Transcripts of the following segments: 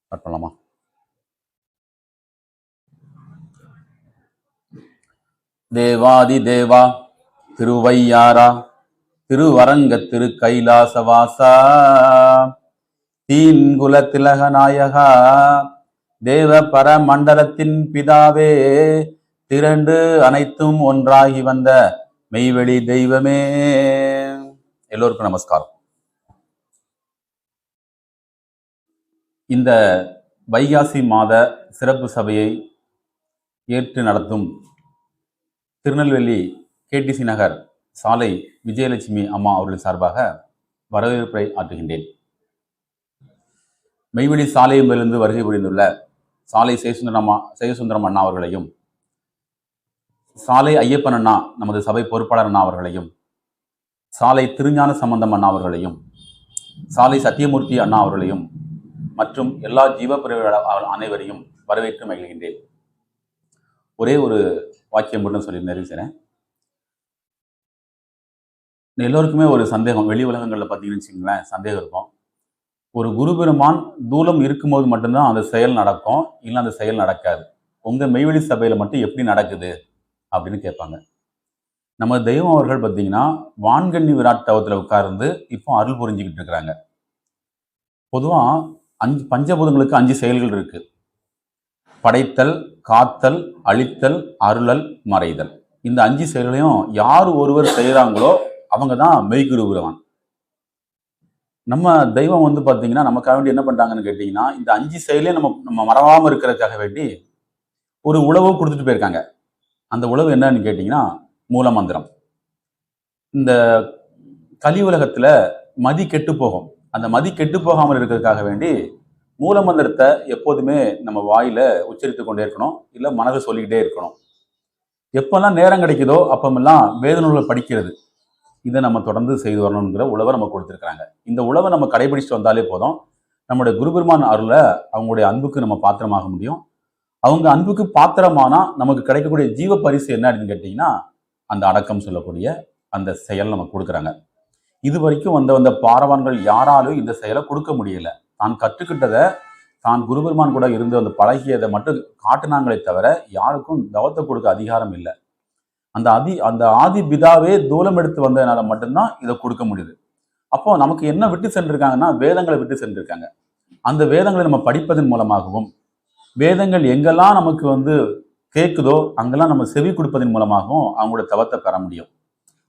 Start பண்ணலாமா? தேவாதி தேவா திருவையாரா திருவரங்க திரு கைலாசவாசா தீன்குல திலக நாயகா தேவ பரமண்டலத்தின் பிதாவே திரண்டு அனைத்தும் ஒன்றாகி வந்த மெய்வெளி தெய்வமே. எல்லோருக்கும் நமஸ்காரம். இந்த வைகாசி மாத சிறப்பு சபையை ஏற்று நடத்தும் திருநெல்வேலி கேடிசி நகர் சாலை விஜயலட்சுமி அம்மா அவர்கள் சார்பாக வரவேற்பை ஆற்றுகின்றேன். மெய்வெளி சாலையிலிருந்து வருகை புரிந்துள்ள சாலை சேசுந்தரம் அண்ணா அவர்களையும், சாலை ஐயப்பன் அண்ணா நமது சபை பொறுப்பாளர் அண்ணா அவர்களையும், சாலை திருஞான சம்பந்தம் அண்ணா அவர்களையும், சாலை சத்தியமூர்த்தி அண்ணா அவர்களையும் மற்றும் எல்லா ஜீவப்பிரிவுகள் அனைவரையும் வரவேற்று மகிழ்கின்றேன். ஒரே ஒரு வாக்கியம் மட்டும் சொல்லி நிறைவு செய்கிறேன். எல்லோருக்குமே ஒரு சந்தேகம், வெளி உலகங்களில் பார்த்தீங்கன்னு வச்சுங்களேன், சந்தேகம் இருக்கும். ஒரு குரு பெருமான் தூலம் இருக்கும்போது மட்டும்தான் அந்த செயல் நடக்கும், இல்லை அந்த செயல் நடக்காது. உங்கள் மெய்வெளி சபையில் மட்டும் எப்படி நடக்குது அப்படின்னு கேட்பாங்க. நம்ம தெய்வம் அவர்கள் பார்த்தீங்கன்னா வான்கண்ணி விராட் தவத்தில் உட்கார்ந்து இப்போ அருள் புரிஞ்சுக்கிட்டு இருக்கிறாங்க. பொதுவாக பஞ்சபூதங்களுக்கு 5 செயல்கள் இருக்கு: படைத்தல், காத்தல், அழித்தல், அருளல், மறைதல். இந்த 5 செயல்களையும் யார் ஒருவர் செய்கிறாங்களோ அவங்க தான் மெய்குரு பெருமான். நம்ம தெய்வம் வந்து பார்த்தீங்கன்னா நமக்காக வேண்டி என்ன பண்ணுறாங்கன்னு கேட்டிங்கன்னா, இந்த 5 செயலையும் நம்ம மறவாமல் இருக்கிறதுக்காக வேண்டி ஒரு உழவு கொடுத்துட்டு போயிருக்காங்க. அந்த உழவு என்னன்னு கேட்டிங்கன்னா மூல மந்திரம். இந்த கலி உலகத்தில் மதி கெட்டு போகும். அந்த மதி கெட்டு போகாமல் இருக்கிறதுக்காக வேண்டி மூல மந்திரத்தை எப்போதுமே நம்ம வாயில உச்சரித்து கொண்டே இருக்கணும், இல்லை மனதை சொல்லிக்கிட்டே இருக்கணும். எப்பெல்லாம் நேரம் கிடைக்குதோ அப்பமெல்லாம் வேத நூல்களை படிக்கிறது, இதை நம்ம தொடர்ந்து செய்து வரணுங்கிற உழவை நம்ம கொடுத்துருக்காங்க. இந்த உழவை நம்ம கடைபிடிச்சிட்டு வந்தாலே போதும், நம்முடைய குருபெருமான் அருளை அவங்களுடைய அன்புக்கு நம்ம பாத்திரமாக முடியும். அவங்க அன்புக்கு பாத்திரமானா நமக்கு கிடைக்கக்கூடிய ஜீவ பரிசு என்ன அப்படின்னு கேட்டிங்கன்னா, அந்த அடக்கம் சொல்லக்கூடிய அந்த செயல் நமக்கு கொடுக்குறாங்க. இது வரைக்கும் வந்த பாரவான்கள் யாராலும் இந்த செயலை கொடுக்க முடியல. தான் கற்றுக்கிட்டதை, தான் குருபெருமான் கூட இருந்து அந்த பழகியதை மட்டும் காட்டினாங்களே தவிர யாருக்கும் தவத்தை கொடுக்க அதிகாரம் இல்லை. அந்த ஆதி பிதாவே தூலம் எடுத்து வந்ததுனால மட்டும்தான் இதை கொடுக்க முடியுது. அப்போ நமக்கு என்ன விட்டு சென்றிருக்காங்கன்னா வேதங்களை விட்டு சென்றிருக்காங்க. அந்த வேதங்களை நம்ம படிப்பதன் மூலமாகவும், வேதங்கள் எங்கெல்லாம் நமக்கு கேட்குதோ அங்கெல்லாம் நம்ம செவி கொடுப்பதன் மூலமாகவும் அவங்களோட தவத்தை பெற முடியும்.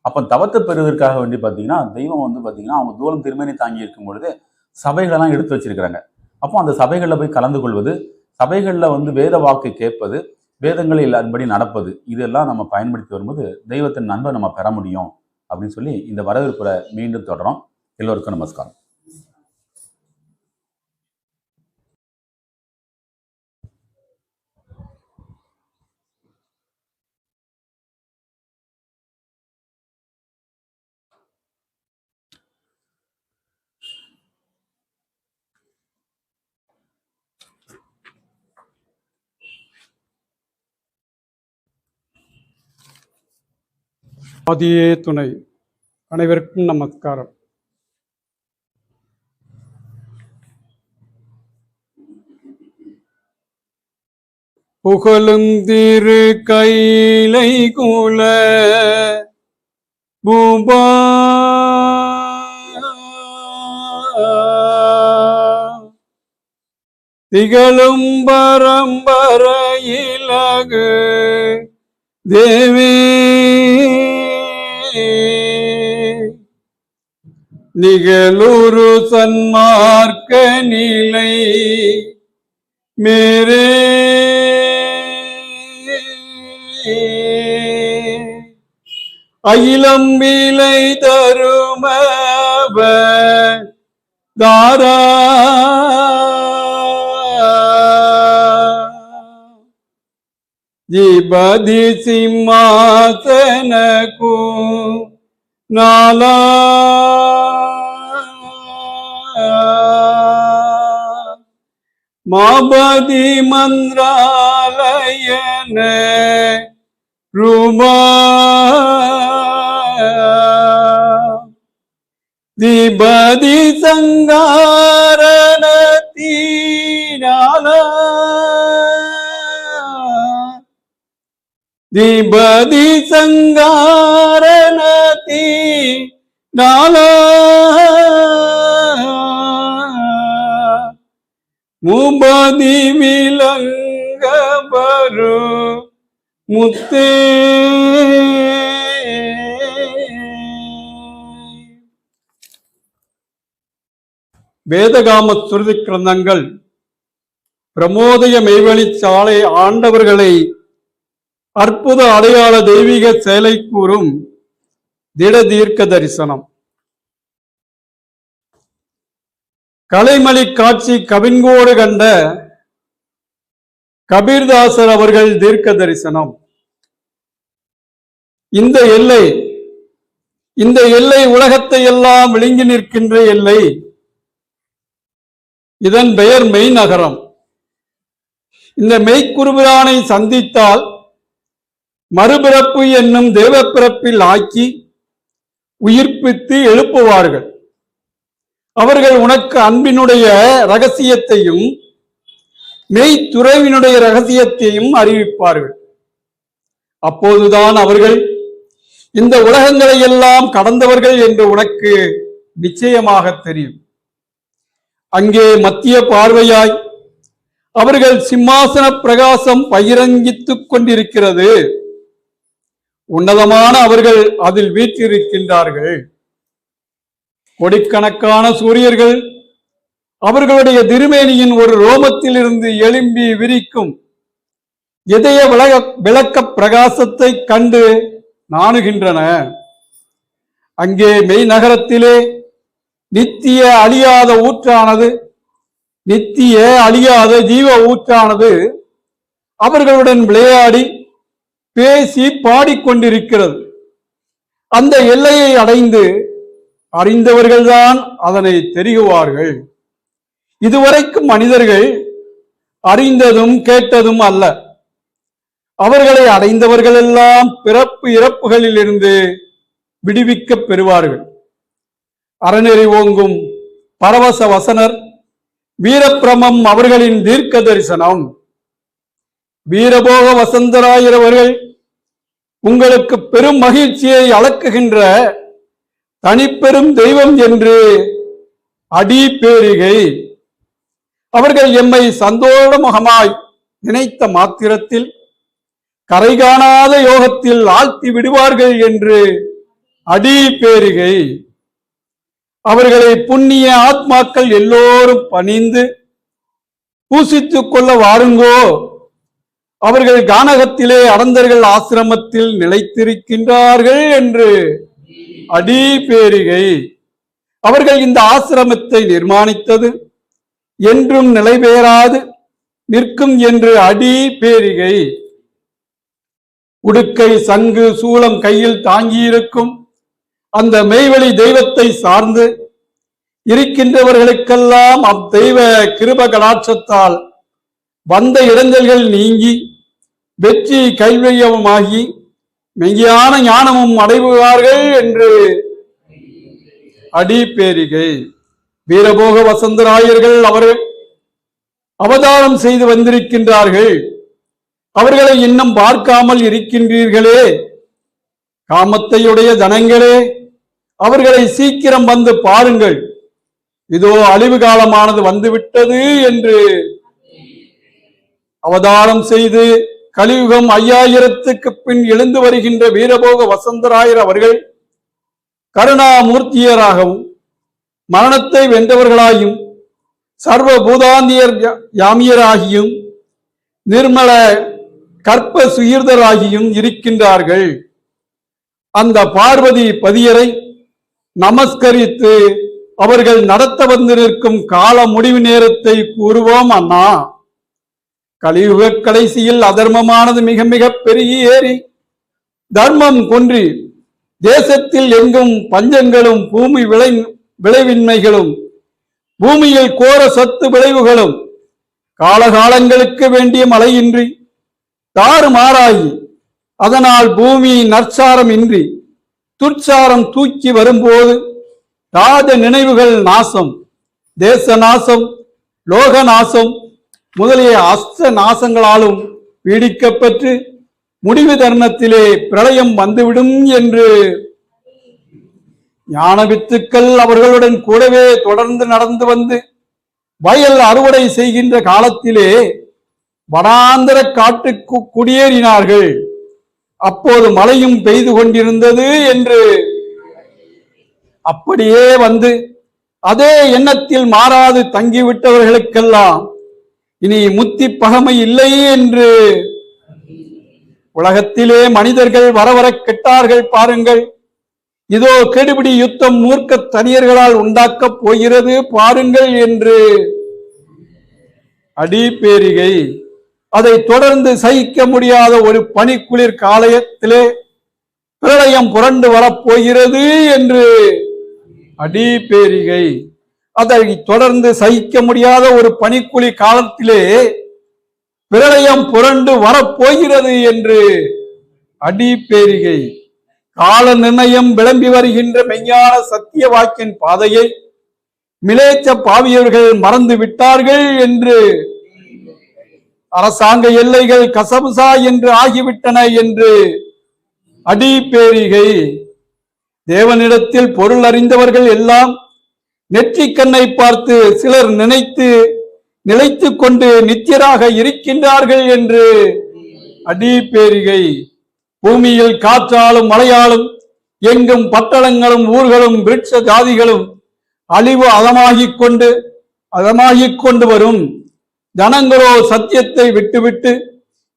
அப்போ தவத்தை பெறுவதற்காக வேண்டி பார்த்தீங்கன்னா தெய்வம் பார்த்தீங்கன்னா அவங்க தூரம் திருமணி தாங்கி இருக்கும் பொழுது சபைகளெல்லாம் எடுத்து வச்சிருக்கிறாங்க. அப்போ அந்த சபைகளில் போய் கலந்து கொள்வது, சபைகளில் வேத வாக்கு கேட்பது, வேதங்களை அதன்படி நடப்பது, இதெல்லாம் நம்ம பயன்படுத்தி வரும்போது தெய்வத்தின் நன்மை நம்ம பெற முடியும் அப்படின்னு சொல்லி இந்த வரவேற்புரை மீண்டும் தொடரும். எல்லோருக்கும் நமஸ்காரம். ஆதியே துணை. அனைவருக்கும் நமஸ்காரம். புகழும் திரு கைலை குல பூபா திகழும் பரம்பர இலகு தேவி நிகழுரு சன்மார்க்க நிலை மேரே அகிலம் விலை தருமவ தாரா ஜீபதி சிம்மாசனகு நாலா மாபதி மந்திராலயன ரூபா திபதி சங்காரண தீன நாளா தீபதி சங்காரணதி நாளா முபதி விலங்க பரு முத்தே. வேதகாம சுருதி கிரந்தங்கள் பிரமோதய மெய்வழி சாலை ஆண்டவர்களை அற்புத அடையாள தெய்வீக செயலை கூறும் திட தீர்க்க தரிசனம். கலைமலி காட்சி கவின்கோடு கண்ட கபீர்தாசர் அவர்கள் தீர்க்க தரிசனம். இந்த எல்லை உலகத்தை எல்லாம் விழுங்கி நிற்கின்ற எல்லை. இதன் பெயர் மெய் நகரம். இந்த மெய்க்குருபிரானை சந்தித்தால் மறுபிறப்பு என்னும் தேவப்பிறப்பில் ஆக்கி உயிர்ப்பித்து எழுப்புவார்கள். அவர்கள் உனக்கு அன்பினுடைய ரகசியத்தையும் மெய்த்துறவினுடைய ரகசியத்தையும் அறிவிப்பார்கள். அப்போதுதான் அவர்கள் இந்த உலகங்களை எல்லாம் கடந்தவர்கள் என்று உனக்கு நிச்சயமாக தெரியும். அங்கே மத்திய பார்வையாய் அவர்கள் சிம்மாசன பிரகாசம் பகிரங்கித்துக் கொண்டிருக்கிறது. உன்னதமான அவர்கள் அதில் வீற்றிருக்கின்றார்கள். கோடிக்கணக்கான சூரியர்கள் அவர்களுடைய திருமேனியின் ஒரு ரோமத்தில் இருந்து எழும்பி விரிக்கும் இதய விளக்க பிரகாசத்தை கண்டு நாணுகின்றன. அங்கே மெய் நகரத்திலே நித்திய அழியாத ஊற்றானது, நித்திய அழியாத ஜீவ ஊற்றானது அவர்களுடன் விளையாடி பேசி பாடிக்கொண்டிருக்கிறது. அந்த எல்லையை அடைந்து அறிந்தவர்கள்தான் அதனை தெரிகுவார்கள். இதுவரைக்கும் மனிதர்கள் அறிந்ததும் கேட்டதும் அல்ல. அவர்களை அடைந்தவர்கள் எல்லாம் பிறப்பு இறப்புகளில் இருந்து விடுவிக்கப் பெறுவார்கள். அறநெறி ஓங்கும் பரவச வசனர் வீரப்பிரமம் அவர்களின் தீர்க்க தரிசனம். வீரபோக வசந்தராயர் அவர்கள் உங்களுக்கு பெரும் மகிழ்ச்சியை அளக்குகின்ற தனிப்பெரும் தெய்வம் என்று அடி பேரிகை. அவர்கள் எம்மை சந்தோஷமுகமாய் நினைத்த மாத்திரத்தில் கரை காணாத யோகத்தில் ஆழ்த்தி விடுவார்கள் என்று அடி பேரிகை. அவர்களை புண்ணிய ஆத்மாக்கள் எல்லோரும் பணிந்து பூசித்துக் கொள்ள வாருங்கோ. அவர்கள் கானகத்திலே அடந்தர்கள் ஆசிரமத்தில் நிலைத்திருக்கின்றார்கள் என்று அடி பேரிகை. அவர்கள் இந்த ஆசிரமத்தை நிர்மாணித்தது என்றும் நிலைபெறாது நிற்கும் என்று அடி பேரிகை. உடுக்கை சங்கு சூலம் கையில் தாங்கியிருக்கும் அந்த மெய்வழி தெய்வத்தை சார்ந்து இருக்கின்றவர்களுக்கெல்லாம் அத்தெய்வ கிருப கடாட்சத்தால் வந்த இடைஞ்சல்கள் நீங்கி வெற்றி கைவயமாகி மெய்யான ஞானமும் அடைவார்கள் என்று அடி பேரிகை. வீரபோக வசந்தராயர்கள் அவர்கள் அவதாரம் செய்து வந்திருக்கின்றார்கள். அவர்களை இன்னும் பார்க்காமல் இருக்கின்றீர்களே. காமத்தையுடைய ஜனங்களே, அவர்களை சீக்கிரம் வந்து பாருங்கள். இதோ அழிவு காலமானது வந்துவிட்டது என்று அவதாரம் செய்து கலியுகம் 5000க்கு பின் எழுந்து வருகின்ற வீரபோக வசந்தராயர் அவர்கள் கருணாமூர்த்தியராகவும் மரணத்தை வென்றவர்களாயும் சர்வ பூதாந்தியர் யாமியராகியும் நிர்மல கற்ப சுயீர்தராகியும் இருக்கின்றார்கள். அந்த பார்வதி பதியரை நமஸ்கரித்து அவர்கள் நடத்த வந்து நிற்கும் கால முடிவு நேரத்தை கூறுவோம் அண்ணா. கலியுக கடைசியில் அதர்மமானது மிக மிக பெருகி ஏறி தர்மம் குன்றி தேசத்தில் எங்கும் பஞ்சங்களும் பூமி விளைவின்மைகளும் பூமியில் கோர சத்து விளைவுகளும் காலகாலங்களுக்கு வேண்டிய மழையின்றி தாறுமாறாகி அதனால் பூமி நற்சாரம் இன்றி துர்ச்சாரம் தூக்கி வரும்போது ராஜ நினைவுகள் நாசம், தேச நாசம், லோக நாசம், முதலிய அஸ்த நாசங்களாலும் பீடிக்கப்பட்டு முடிவு தருணத்திலே பிரளயம் வந்துவிடும் என்று ஞான வித்துக்கள் அவர்களுடன் கூடவே தொடர்ந்து நடந்து வந்து வயல் அறுவடை செய்கின்ற காலத்திலே வனாந்தர காட்டுக்கு குடியேறினார்கள். அப்போது மழையும் பெய்து கொண்டிருந்தது என்று அப்படியே வந்து அதே எண்ணத்தில் மாறாது தங்கிவிட்டவர்களுக்கெல்லாம் இனி முத்தி பகமை இல்லை என்று உலகத்திலே மனிதர்கள் வரவர கெட்டார்கள். பாருங்கள், இதோ கெடுபிடி யுத்தம் மூர்க்க தனியர்களால் உண்டாக்கப் போகிறது பாருங்கள் என்று அடிப்பேரிகை. அதை தொடர்ந்து சகிக்க முடியாத ஒரு பனிக்குளிர் காலத்திலே பிரளயம் புரண்டு வரப்போகிறது என்று அடிப்பேரிகை. அதை தொடர்ந்து சகிக்க முடியாத ஒரு பனிக்குளிர் காலத்திலே பிரளயம் புரண்டு வரப்போகிறது என்று அடிப்பேரிகை. கால நிர்ணயம் விளம்பி வருகின்ற மெய்ஞான சத்திய வாக்கின் பாதையை மிலேச்ச பாவியவர்கள் மறந்து விட்டார்கள் என்று, அரசாங்க எல்லைகள் கசமுசா என்று ஆகிவிட்டன என்று அடிப்பேரிகை. தேவனிடத்தில் பொருள் அறிந்தவர்கள் எல்லாம் நெற்றிக்கண்ணை பார்த்து சிலர் நிலைத்து கொண்டு நித்தியராக இருக்கின்றார்கள் என்று அடிப்பேரிகை. பூமியில் காற்றாலும் மழையாலும் எங்கும் பட்டணங்களும் ஊர்களும் விருட்ச ஜாதிகளும் அழிவு அதமாகிக் கொண்டு வரும். ஜனங்களோ சத்தியத்தை விட்டுவிட்டு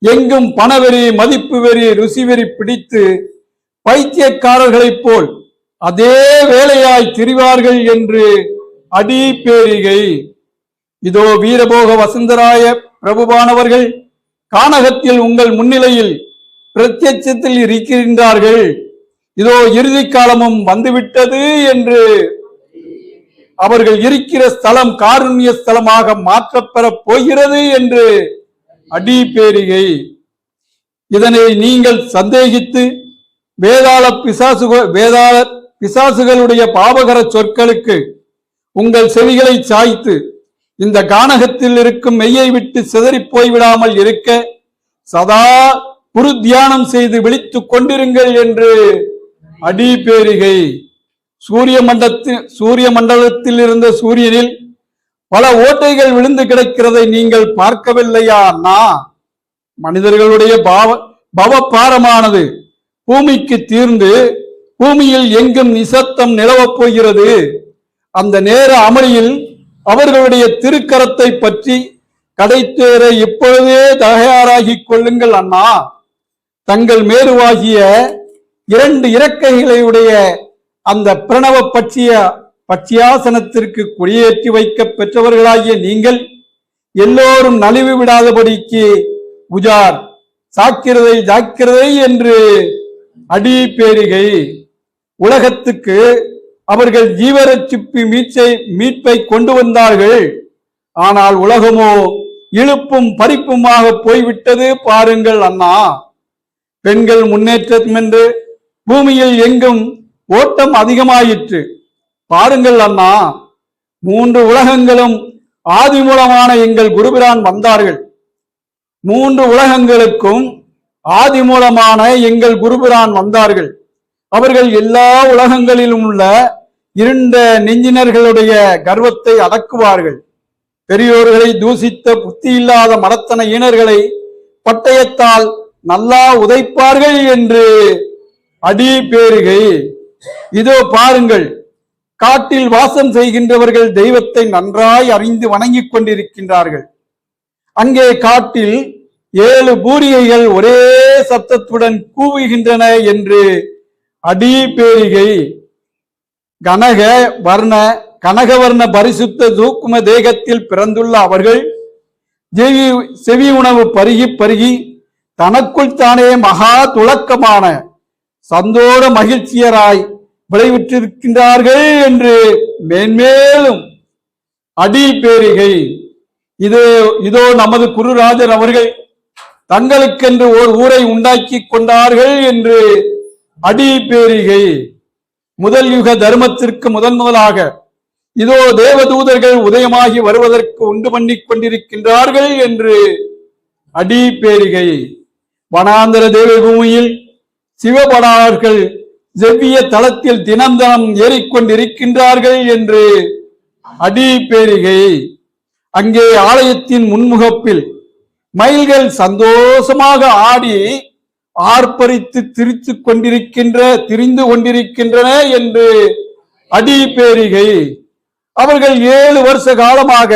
எங்கும் பணவெறி, மதிப்பு வெறி, ருசி வெறி பிடித்து பைத்தியக்காரர்களைப் போல் அதே வேலையாய் திரிவார்கள் என்று அடிப்பேரிகை. இதோ வீரபோக வசந்தராய பிரபுவானவர்கள் கானகத்தில் உங்கள் முன்னிலையில் பிரத்யட்சத்தில் இருக்கின்றார்கள். இதோ இறுதி காலமும் வந்துவிட்டது என்று, அவர்கள் இருக்கிற ஸ்தலம் காருண்ய ஸ்தலமாக மாற்றப்பெறப் போகிறது என்று அடிப்பேரிகை. இதனை நீங்கள் சந்தேகித்து வேதாள பிசாசுகளுடைய பாவகர சொற்களுக்கு உங்கள் செவிகளை சாய்த்து இந்த கானகத்தில் இருக்கும் மெய்யை விட்டு சிதறி போய்விடாமல் இருக்க சதா குரு தியானம் செய்து விழித்துக் கொண்டிருங்கள் என்று அடிப்பேரிகை. சூரிய மண்டலத்தில் இருந்த சூரியனில் பல ஓட்டைகள் விழுந்து கிடக்கிறதை நீங்கள் பார்க்கவில்லையா அண்ணா? மனிதர்களுடைய பவபாரமானது பூமிக்கு தீர்ந்து பூமியில் எங்கும் நிசத்தம் நிலவப் போகிறது. அந்த நேர அமளியில் அவர்களுடைய திருக்கரத்தை பற்றி கடைத்தேற இப்பொழுதே தயாராகிக் கொள்ளுங்கள் அண்ணா. தங்கள் மேருவாகிய 2 இறக்கைகளுடைய அந்த பிரணவ பட்சியாசனத்திற்கு குடியேற்றி வைக்க பெற்றவர்களாகிய நீங்கள் எல்லோரும் நலிவு விடாதபடிக்கு உஜார் ஜாக்கிரதை என்று அடிப்பேரிகை. உலகத்துக்கு அவர்கள் ஜீவரட்சிப்பு மீட்பை கொண்டு வந்தார்கள். ஆனால் உலகமோ இழுப்பும் பறிப்புமாக போய்விட்டது பாருங்கள் அண்ணா. பெண்கள் முன்னேற்றம் என்று பூமியில் எங்கும் ஓட்டம் அதிகமாயிற்று பாருங்கள் அண்ணா. 3 உலகங்களும் ஆதி மூலமான எங்கள் குருபிரான் வந்தார்கள். 3 உலகங்களுக்கும் ஆதி மூலமான எங்கள் குருபிரான் வந்தார்கள். அவர்கள் எல்லா உலகங்களிலும் உள்ள இருண்ட நெஞ்சினர்களுடைய கர்வத்தை அடக்குவார்கள். பெரியோர்களை தூசித்த புத்தி இல்லாத மடத்தன ஈனர்களை பட்டயத்தால் நல்லா உதைப்பார்கள் என்று அடிப்பேரிகை. இதோ பாருங்கள், காட்டில் வாசம் செய்கின்றவர்கள் தெய்வத்தை நன்றாய் அறிந்து வணங்கிக் கொண்டிருக்கின்றார்கள். அங்கே காட்டில் 7 பூரிகைகள் ஒரே சத்தத்துடன் கூவுகின்றன என்று அடிப்பேரிகை. கனகவர்ண பரிசுத்த தூக்கும தேகத்தில் பிறந்துள்ள அவர்கள் செவி உணவு பருகி தனக்குள் தானே மகா துளக்கமான சந்தோட மகிழ்ச்சியராய் விளைவிட்டிருக்கின்றார்கள் என்று மேன்மேலும் அடிப்பேரிகை. இதோ நமது குருராஜர் அவர்கள் தங்களுக்கென்று ஓர் ஊரை உண்டாக்கி கொண்டார்கள் என்று அடிப்பேரிகை. முதல் யுக தர்மத்திற்கு முதலாக இதோ தேவதூதர்கள் உதயமாகி வருவதற்கு உண்டு பண்ணிக் கொண்டிருக்கின்றார்கள் என்று அடிப்பேரிகை. வனாந்தர தேவபூமியில் சிவபடார்கள் செவ்விய தளத்தில் தினம் தினம் ஏறிக்கொண்டிருக்கின்றார்கள் என்று அடிப்பேரிகை. அங்கே ஆலயத்தின் முன்முகப்பில் மயில்கள் சந்தோஷமாக ஆடி ஆர்ப்பரித்து திரிந்து கொண்டிருக்கின்றன என்று அடிப்பேரிகை. அவர்கள் 7 வருஷ காலமாக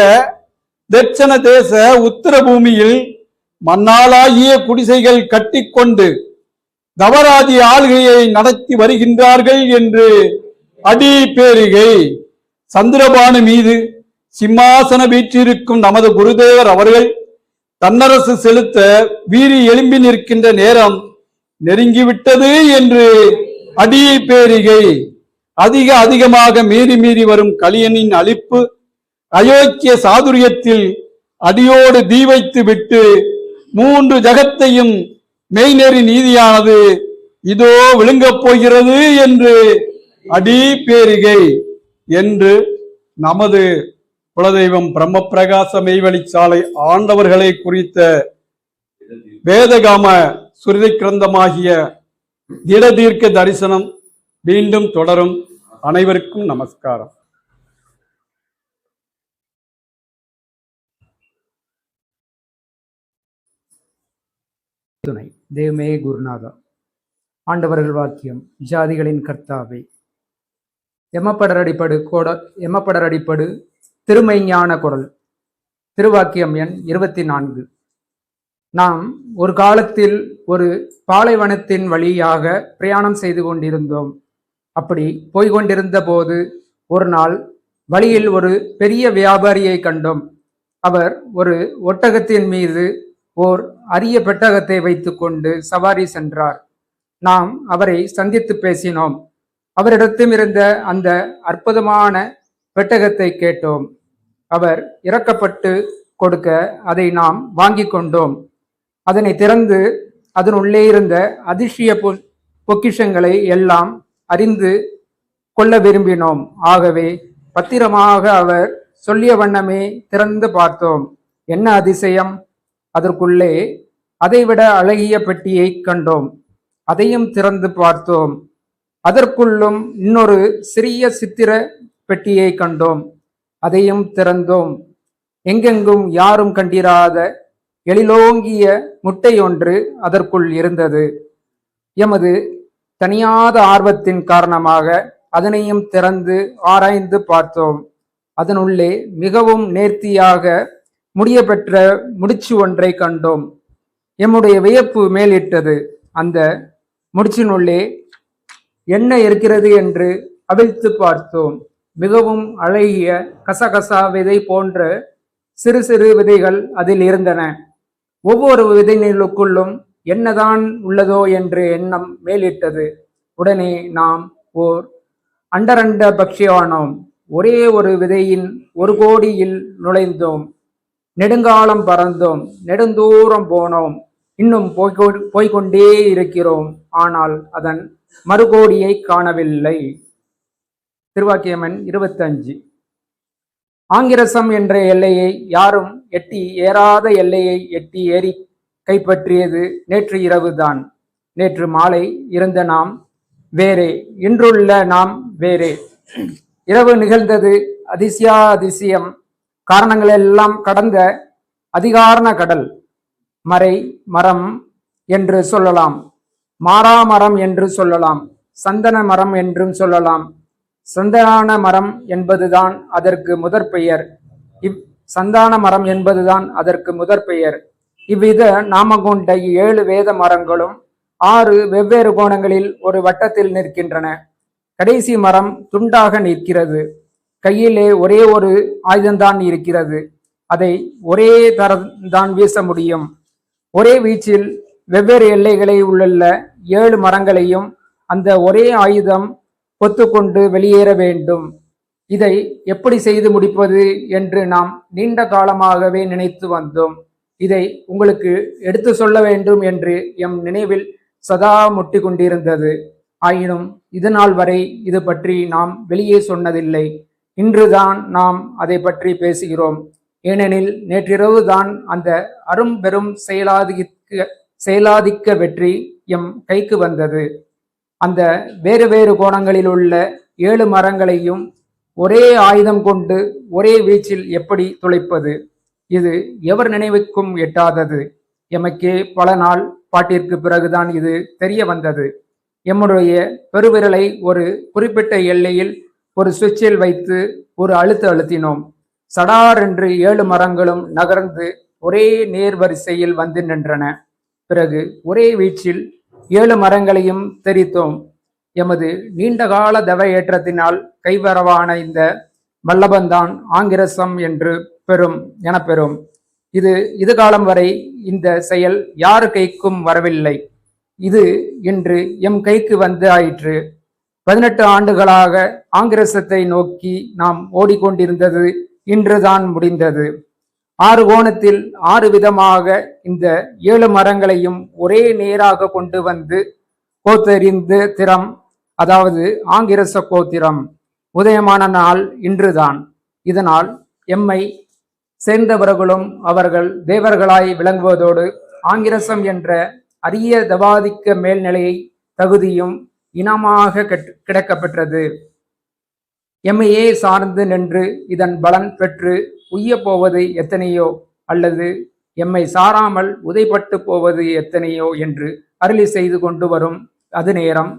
தட்சண தேச உத்தர பூமியில் மண்ணாலாகிய குடிசைகள் கட்டிக்கொண்டு தவராதி ஆள்கையை நடத்தி வருகின்றார்கள் என்று அடிப்பேரிகை. சந்திரபானு மீது சிம்மாசன வீற்றிருக்கும் நமது குருதேவர் அவர்கள் தன்னரசு செலுத்த வீரி எழும்பி நிற்கின்ற நேரம் நெருங்கிவிட்டது என்று அடிப்பேரிகை. அதிகமாக மீறி வரும் கலியனின் அழிப்பு அயோக்கிய சாதுரியத்தில் அடியோடு தீ வைத்து விட்டு 3 ஜகத்தையும் மெய்நெறி நீதியானது இதோ விழுங்கப் போகிறது என்று அடிப்பேரிகை என்று நமது குலதெய்வம் பிரம்மபிரகாச மெய்வழிச்சாலை ஆண்டவர்களை குறித்த வேதகாம சுருதி கிரந்தமாகிய திடதீர்க்க தரிசனம் மீண்டும் தொடரும். அனைவருக்கும் நமஸ்காரம். துணை தேவமே குருநாதா. ஆண்டவர்கள் வாக்கியம் ஜாதிகளின் கர்த்தாவே. எம்மப்படரடிப்படு திருமைஞான குரல். திருவாக்கியம் எண் 24. நாம் ஒரு காலத்தில் ஒரு பாலைவனத்தின் வழியாக பிரயாணம் செய்து கொண்டிருந்தோம். அப்படி போய்கொண்டிருந்த போது ஒரு நாள் வழியில் ஒரு பெரிய வியாபாரியை கண்டோம். அவர் ஒரு ஒட்டகத்தின் மீது ஓர் அரிய பெட்டகத்தை வைத்துக்கொண்டு சவாரி சென்றார். நாம் அவரை சந்தித்து பேசினோம். அவரிடத்திலிருந்த அந்த அற்புதமான பெட்டகத்தை கேட்டோம். அவர் இறக்கப்பட்டு கொடுக்க அதை நாம் வாங்கி கொண்டோம். அதனை திறந்து அதனுள்ளே இருந்த அதிசய பொக்கிஷங்களை எல்லாம் அறிந்து கொள்ள விரும்பினோம். ஆகவே பத்திரமாக அவர் சொல்லிய வண்ணமே திறந்து பார்த்தோம். என்ன அதிசயம்! அதற்குள்ளே அதைவிட அழகிய பெட்டியை கண்டோம். அதையும் திறந்து பார்த்தோம். அதற்குள்ளும் இன்னொரு சிறிய சித்திர பெட்டியை கண்டோம். அதையும் திறந்தோம். எங்கெங்கும் யாரும் கண்டிராத எழிலோங்கிய முட்டை ஒன்று அதற்குள் இருந்தது. எமது தனியாத ஆர்வத்தின் காரணமாக அதனையும் திறந்து ஆராய்ந்து பார்த்தோம். அதனுள்ளே மிகவும் நேர்த்தியாக முடிய பெற்ற முடிச்சு ஒன்றை கண்டோம். எம்முடைய வியப்பு மேலிட்டது. அந்த முடிச்சினுள்ளே என்ன இருக்கிறது என்று அவிழ்த்து பார்த்தோம். மிகவும் அழகிய கசகசா விதை போன்ற சிறு சிறு விதைகள் அதில் இருந்தன. ஒவ்வொரு விதைகளுக்குள்ளும் என்னதான் உள்ளதோ என்று எண்ணம் மேலிட்டது. உடனே நாம் ஓர் அண்டரண்ட பக்ஷியானோம். ஒரே ஒரு விதையின் ஒரு கோடியில் நுழைந்தோம். நெடுங்காலம் பறந்தோம். நெடுந்தூரம் போனோம். இன்னும் போய்கொண்டே இருக்கிறோம். ஆனால் அதன் மறுகோடியை காணவில்லை. திருவாக்கியமன் 25. ஆங்கிரசம் என்ற எல்லையை யாரும் எட்டி ஏறாத எல்லையை எட்டி ஏறி கைப்பற்றியது நேற்று இரவுதான். நேற்று மாலை இருந்த நாம் வேறே, இன்றுள்ள நாம் வேறே. இரவு நிகழ்ந்தது அதிசயம். காரணங்களெல்லாம் கடந்த அதிகாரண கடல். மறை மரம் என்று சொல்லலாம், மாறாமரம் என்று சொல்லலாம், சந்தன மரம் என்றும் சொல்லலாம். சந்தான மரம் என்பதுதான் அதற்கு முதற் பெயர். சந்தான மரம் என்பதுதான் அதற்கு முதற் பெயர். இவ்வித நாம கொண்ட 7 வேத மரங்களும் 6 வெவ்வேறு கோணங்களில் ஒரு வட்டத்தில் நிற்கின்றன. கடைசி மரம் துண்டாக நிற்கிறது. கையிலே ஒரே ஒரு ஆயுதம்தான் இருக்கிறது. அதை ஒரே தரம்தான் வீச முடியும். ஒரே வீச்சில் வெவ்வேறு எல்லைகளை உள்ள 7 மரங்களையும் அந்த ஒரே ஆயுதம் பொத்துக்கொண்டு வெளியேற வேண்டும். இதை எப்படி செய்து முடிப்பது என்று நாம் நீண்ட காலமாகவே நினைத்து வந்தோம். இதை உங்களுக்கு எடுத்து சொல்ல வேண்டும் என்று எம் நினைவில் சதா முட்டி கொண்டிருந்தது. ஆயினும் இது நாள் வரை இது பற்றி நாம் வெளியே சொன்னதில்லை. இன்றுதான் நாம் அதை பற்றி பேசுகிறோம். ஏனெனில் நேற்றிரவு தான் அந்த அரும்பெரும் செயலாதிக்க வெற்றி எம் கைக்கு வந்தது. அந்த வேறு வேறு கோணங்களில் உள்ள 7 மரங்களையும் ஒரே ஆயுதம் கொண்டு ஒரே வீச்சில் எப்படி துளைப்பது? இது எவர் நினைவுக்கும் எட்டாதது. எமக்கே பல நாள் பாட்டிற்கு பிறகுதான் இது தெரிய வந்தது. எம்முடைய பெருவிரலை ஒரு குறிப்பிட்ட எல்லையில் ஒரு சுவிட்சில் வைத்து ஒரு அழுத்தினோம். சடார் என்று 7 மரங்களும் நகர்ந்து ஒரே நேர் வரிசையில் வந்து நின்றன. பிறகு ஒரே வீச்சில் 7 மரங்களையும் தெரித்தோம். எமது நீண்டகால தவ ஏற்றத்தினால் கைவரவான இந்த வல்லபந்தான் ஆங்கிரசம் என்று எனப்பெறும். இது காலம் வரை இந்த செயல் யார் கைக்கும் வரவில்லை. இது இன்று எம் கைக்கு வந்து ஆயிற்று. 18 ஆண்டுகளாக ஆங்கிரசத்தை நோக்கி நாம் ஓடிக்கொண்டிருந்தது இன்றுதான் முடிந்தது. 6 கோணத்தில் 6 விதமாக இந்த 7 மரங்களையும் ஒரே நேராக கொண்டு வந்து கோத்தெறிந்து திறம், அதாவது ஆங்கிரச கோத்திரம் உதயமான நாள் இன்றுதான். இதனால் எம்மை சேர்ந்தவர்களும் அவர்கள் தேவர்களாய் விளங்குவதோடு ஆங்கிரசம் என்ற அரிய தவாதிக்க மேல்நிலையை தகுதியும் இனமாக கிடைக்கப்பெற்றது. எம்மையே சார்ந்து நின்று இதன் பலன் பெற்று உய்ய போவது எத்தனையோ, அல்லது எம்மை சாராமல் உதைப்பட்டு போவது எத்தனையோ என்று அருளி செய்து கொண்டு வரும் அது நேரம்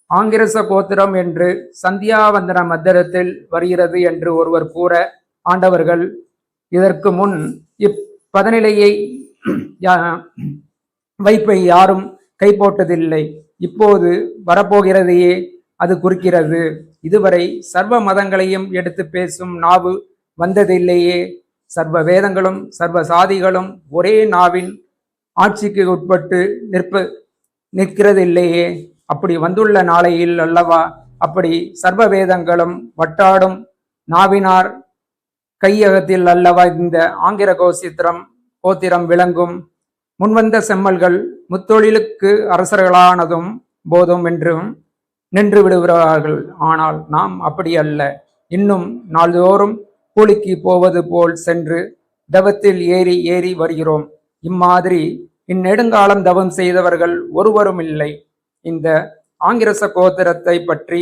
ஆங்கிரச கோத்திரம் என்று சந்தியாவந்தன மத்திரத்தில் வருகிறது என்று ஒருவர் கூற, ஆண்டவர்கள் இதற்கு முன் இப்பதனிலையை வைப்பை யாரும் கை போட்டதில்லை. இப்போது வரப்போகிறதையே அது குறிக்கிறது. இதுவரை சர்வ மதங்களையும் எடுத்து பேசும் நாவு வந்ததில்லையே. சர்வ வேதங்களும் சர்வ சாதிகளும் ஒரே நாவின் ஆட்சிக்கு உட்பட்டு நிற்கிறதில்லையே. அப்படி வந்துள்ள நாளையில் அல்லவா அப்படி சர்வ வேதங்களும் வட்டாடும் நாவினார் கையகத்தில் அல்லவா இந்த ஆங்கிர கோத்திரம் விளங்கும். முன்வந்த செம்மல்கள் முத்தொழிலுக்கு அரசர்களானதும் போதும் என்றும் நின்று விடுகிறார்கள். ஆனால் நாம் அப்படி அல்ல. இன்னும் நாள்தோறும் கூலிக்கு போவது போல் சென்று தவத்தில் ஏறி வருகிறோம். இம்மாதிரி இந்நெடுங்காலம் தவம் செய்தவர்கள் ஒருவரும் இல்லை. இந்த ஆங்கிரச கோத்திரத்தை பற்றி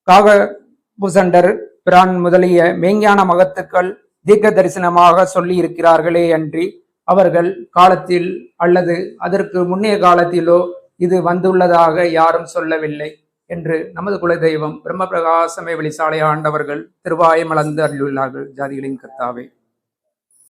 காகபுசண்டர் பிரான் முதலிய மெய்ஞான மகத்துக்கள் தீர்க்க தரிசனமாக சொல்லி இருக்கிறார்களே அன்றி அவர்கள் காலத்தில் அல்லது அதற்கு முன்னைய காலத்திலோ இது வந்துள்ளதாக யாரும் சொல்லவில்லை என்று நமது குலதெய்வம் பிரம்ம பிரகாசமே வெளிசாலை ஆண்டவர்கள் திருவாயை மலர்ந்து அருளியுள்ளார்கள். ஜாதிகளின் கர்த்தாவே.